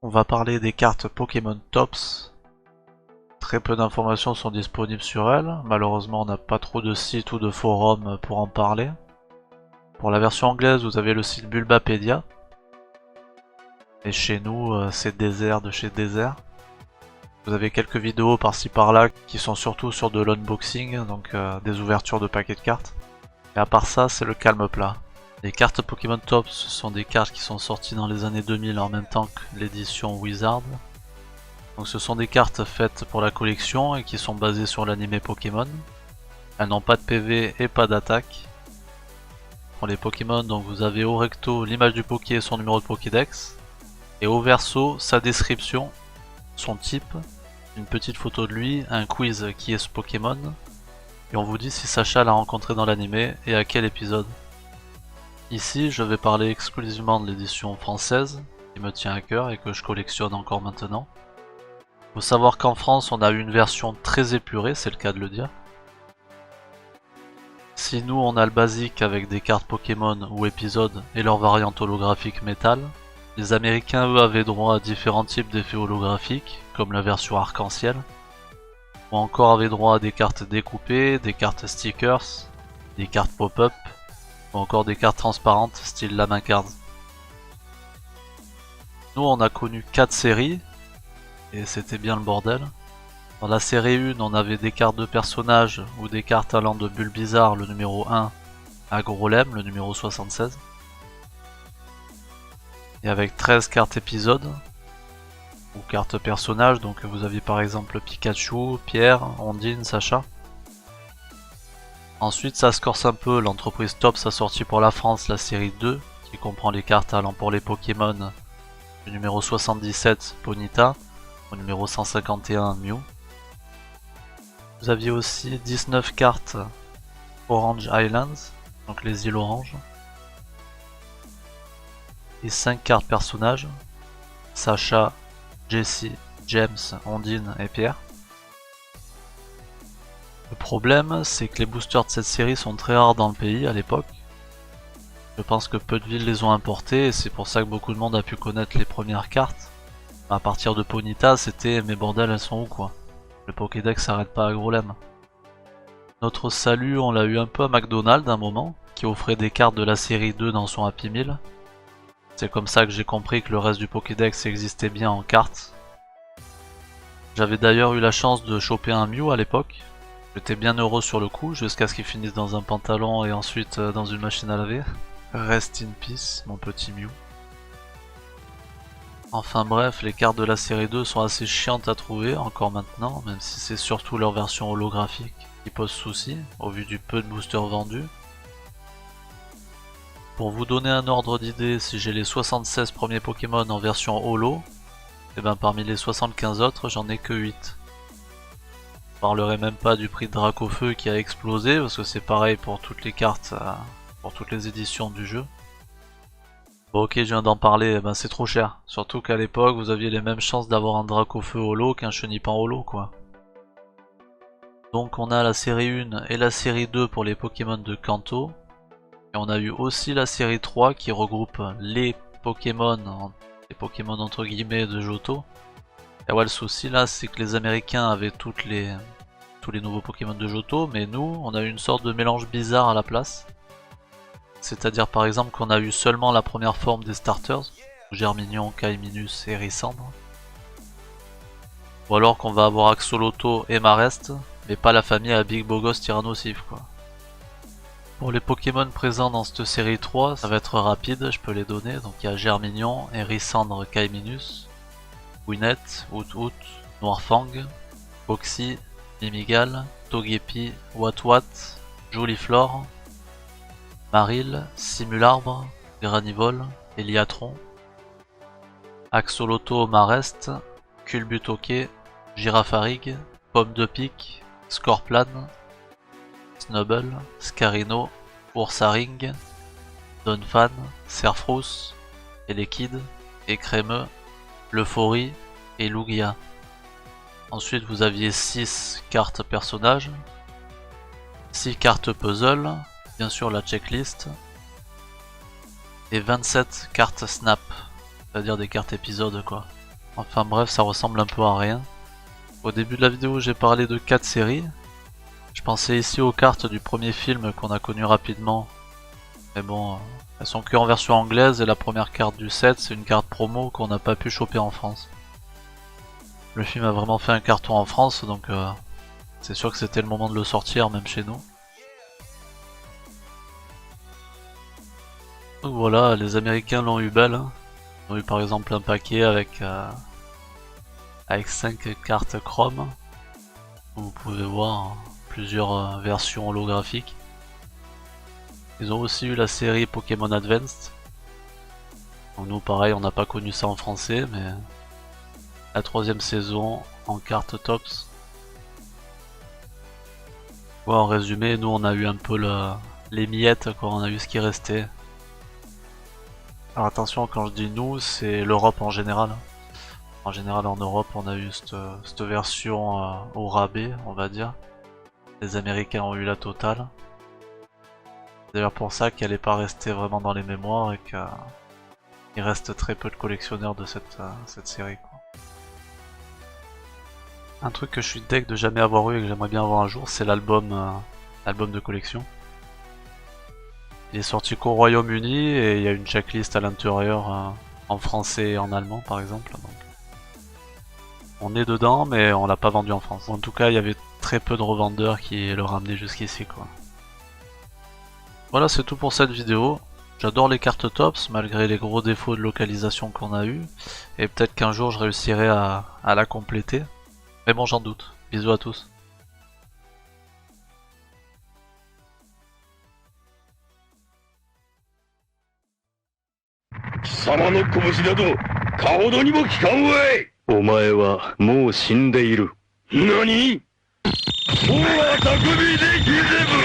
On va parler des cartes Pokémon Tops. Très peu d'informations sont disponibles sur elles. Malheureusement, on n'a pas trop de sites ou de forums pour en parler. Pour la version anglaise, vous avez le site Bulbapedia. Et chez nous, c'est désert de chez désert. Vous avez quelques vidéos par-ci par-là qui sont surtout sur de l'unboxing, donc des ouvertures de paquets de cartes. Et à part ça, c'est le calme plat. Les cartes Pokémon Tops sont des cartes qui sont sorties dans les années 2000 en même temps que l'édition Wizard. Donc ce sont des cartes faites pour la collection et qui sont basées sur l'anime Pokémon. Elles n'ont pas de PV et pas d'attaque. Pour les Pokémon, donc vous avez au recto l'image du Poké et son numéro de Pokédex. Et au verso, sa description, son type, une petite photo de lui, un quiz qui est ce Pokémon. Et on vous dit si Sacha l'a rencontré dans l'anime et à quel épisode. Ici, je vais parler exclusivement de l'édition française, qui me tient à cœur et que je collectionne encore maintenant. Faut savoir qu'en France, on a eu une version très épurée, c'est le cas de le dire. Si nous, on a le basique avec des cartes Pokémon ou épisodes et leur variante holographique métal, les Américains, eux, avaient droit à différents types d'effets holographiques, comme la version arc-en-ciel, ou encore avaient droit à des cartes découpées, des cartes stickers, des cartes pop-up, ou encore des cartes transparentes style la main card. Nous, on a connu 4 séries, et c'était bien le bordel. Dans la série 1, on avait des cartes de personnages ou des cartes allant de Bulbizarre, le numéro 1, à Grolem, le numéro 76. Et avec 13 cartes épisodes, ou cartes personnages, donc vous aviez par exemple Pikachu, Pierre, Ondine, Sacha. Ensuite ça se corse un peu, l'entreprise Tops a sorti pour la France la série 2, qui comprend les cartes allant pour les Pokémon, le numéro 77, Ponyta, au numéro 151, Mew. Vous aviez aussi 19 cartes Orange Islands, donc les îles oranges. Et 5 cartes personnages, Sacha, Jessie, James, Ondine et Pierre. Le problème, c'est que les boosters de cette série sont très rares dans le pays à l'époque. Je pense que peu de villes les ont importés et c'est pour ça que beaucoup de monde a pu connaître les premières cartes. À partir de Ponyta, c'était mais bordel, elles sont où quoi? Le Pokédex s'arrête pas à Grolem. Notre salut, on l'a eu un peu à McDonald's un moment, qui offrait des cartes de la série 2 dans son Happy Meal. C'est comme ça que j'ai compris que le reste du Pokédex existait bien en cartes. J'avais d'ailleurs eu la chance de choper un Mew à l'époque. J'étais bien heureux sur le coup, jusqu'à ce qu'il finisse dans un pantalon et ensuite dans une machine à laver. Rest in peace, mon petit Mew. Enfin bref, les cartes de la série 2 sont assez chiantes à trouver encore maintenant, même si c'est surtout leur version holographique qui pose souci, au vu du peu de boosters vendus. Pour vous donner un ordre d'idée, si j'ai les 76 premiers Pokémon en version holo, et ben parmi les 75 autres, j'en ai que 8. Je parlerai même pas du prix de Dracofeu qui a explosé, parce que c'est pareil pour toutes les cartes, pour toutes les éditions du jeu. Bon ok, je viens d'en parler, ben c'est trop cher. Surtout qu'à l'époque, vous aviez les mêmes chances d'avoir un Dracofeu holo qu'un Chenipan holo quoi. Donc on a la série 1 et la série 2 pour les Pokémon de Kanto. Et on a eu aussi la série 3 qui regroupe les Pokémon entre guillemets de Johto. Et ouais, le souci là, c'est que les Américains avaient tous les nouveaux Pokémon de Johto, mais nous, on a eu une sorte de mélange bizarre à la place. C'est-à-dire par exemple qu'on a eu seulement la première forme des starters, Germignon, Kaiminus et Rissandre. Ou alors qu'on va avoir Axolotl et Marest, mais pas la famille à Big Bogos Tyrannosif quoi. Pour les Pokémon présents dans cette série 3, ça va être rapide, je peux les donner. Donc il y a Germignon, Hérissandre, Kaiminus, Winnet, Hoot, Noirfang, Foxy, Mimigal, Togepi, Watwat, Joliflore, Maril, Simularbre, Granivol, Eliatron, Axolotl, Marest, Culbutoke, Girafarig, Pomme de Pique, Scorplan, Snubble, Scarino, Oursaring, Donphan, Serfrous, Elekid, Écrémeux, Leuphorie et Lugia. Ensuite vous aviez 6 cartes personnages, 6 cartes puzzle, bien sûr la checklist, et 27 cartes snap, c'est-à-dire des cartes épisodes quoi. Enfin bref, ça ressemble un peu à rien. Au début de la vidéo, j'ai parlé de 4 séries. Je pensais ici aux cartes du premier film qu'on a connu rapidement. Mais bon, elles sont que en version anglaise et la première carte du set, c'est une carte promo qu'on n'a pas pu choper en France. Le film a vraiment fait un carton en France, donc c'est sûr que c'était le moment de le sortir, même chez nous. Donc voilà, les Américains l'ont eu belle. Ils ont eu par exemple un paquet avec 5 cartes Chrome. Vous pouvez voir plusieurs versions holographiques. Ils ont aussi eu la série Pokémon Advanced. Donc nous pareil, on n'a pas connu ça en français, mais la 3ème saison en carte tops. Ouais, en résumé, nous on a eu un peu les miettes, quoi, on a eu ce qui restait. Alors attention, quand je dis nous, c'est l'Europe en général. En général en Europe, on a eu cette version au rabais, on va dire. Les Américains ont eu la totale. C'est d'ailleurs pour ça qu'elle n'est pas restée vraiment dans les mémoires et qu'il reste très peu de collectionneurs de cette série, quoi. Un truc que je suis deg de jamais avoir eu et que j'aimerais bien avoir un jour, c'est l'album de collection. Il est sorti qu'au Royaume-Uni et il y a une checklist à l'intérieur en français et en allemand par exemple. Donc on est dedans mais on l'a pas vendu en France. En tout cas il y avait très peu de revendeurs qui le ramenaient jusqu'ici, quoi. Voilà, c'est tout pour cette vidéo. J'adore les cartes tops malgré les gros défauts de localisation qu'on a eu. Et peut-être qu'un jour je réussirai à la compléter. Mais bon, j'en doute. Bisous à tous. 貴様の拳などかほどにも効かんわい。お前はもう死んでいる。何？もうは匠でギゼブ。